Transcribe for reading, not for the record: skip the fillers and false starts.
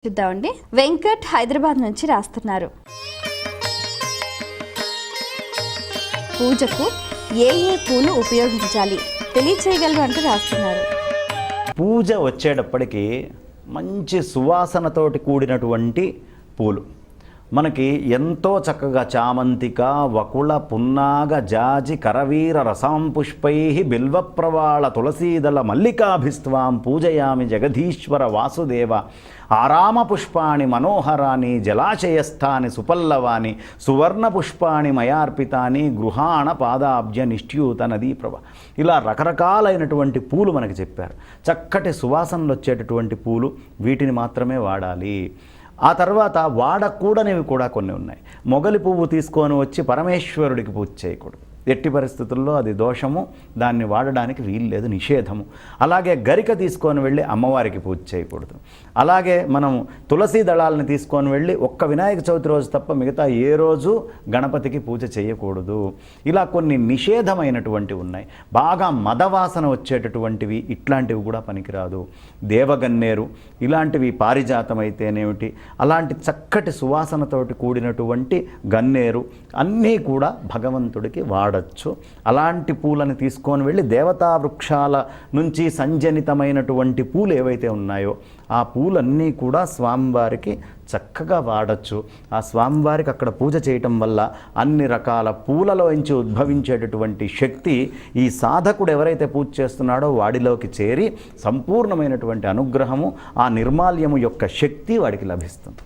చూద్దామండి. వెంకట్ హైదరాబాద్ నుంచి రాస్తున్నారు. పూజకు ఏ పూలు ఉపయోగించాలి తెలియచేయగలరు అంటూ రాస్తున్నారు. పూజ వచ్చేటప్పటికి మంచి సువాసనతోటి కూడినటువంటి పూలు మనకి ఎంతో చక్కగా చామంతిక, వకుళ, పున్నాగ, జాజి, కరవీర రసాం పుష్పై బిల్వప్రవాళ తులసీదళ మల్లికాభిస్వాం పూజయామి జగదీశ్వర వాసుదేవ ఆరామ పుష్పాణి మనోహరాని జలాశయస్థాని సుపల్లవాని సువర్ణ పుష్పాణి మయార్పితాని గృహాణ పాదాబ్జ నిష్ట్యూత నదీ ప్రభ. ఇలా రకరకాలైనటువంటి పూలు మనకి చెప్పారు. చక్కటి సువాసనలు వచ్చేటటువంటి పూలు, వీటిని మాత్రమే వాడాలి. ఆ తర్వాత వాడకూడనివి కూడా కొన్ని ఉన్నాయి. మొగలి పువ్వు తీసుకొని వచ్చి పరమేశ్వరుడికి పూజ చేయకూడదు. ఎట్టి పరిస్థితుల్లో అది దోషము, దాన్ని వాడడానికి వీల్లేదు, నిషేధము. అలాగే గరిక తీసుకొని వెళ్ళి అమ్మవారికి పూజ చేయకూడదు. అలాగే మనం తులసి దళాలను తీసుకొని వెళ్ళి ఒక్క వినాయక చవితి రోజు తప్ప మిగతా ఏ రోజు గణపతికి పూజ చేయకూడదు. ఇలా కొన్ని నిషేధమైనటువంటివి ఉన్నాయి. బాగా మదవాసన వచ్చేటటువంటివి, ఇట్లాంటివి కూడా పనికిరాదు. దేవగన్నేరు ఇలాంటివి, పారిజాతం అయితేనేమిటి, అలాంటి చక్కటి సువాసనతోటి కూడినటువంటి గన్నేరు అన్నీ కూడా భగవంతుడికి వాడచ్చు. అలాంటి పూలను తీసుకొని వెళ్ళి దేవతా వృక్షాల నుంచి సంజనితమైనటువంటి పూలు ఏవైతే ఉన్నాయో ఆ పూలన్నీ కూడా స్వామివారికి చక్కగా వాడచ్చు. ఆ స్వామివారికి అక్కడ పూజ చేయటం వల్ల అన్ని రకాల పూలలోంచి ఉద్భవించేటటువంటి శక్తి ఈ సాధకుడు ఎవరైతే పూజ చేస్తున్నాడో వాడిలోకి చేరి సంపూర్ణమైనటువంటి అనుగ్రహము, ఆ నిర్మాల్యము యొక్క శక్తి వాడికి లభిస్తుంది.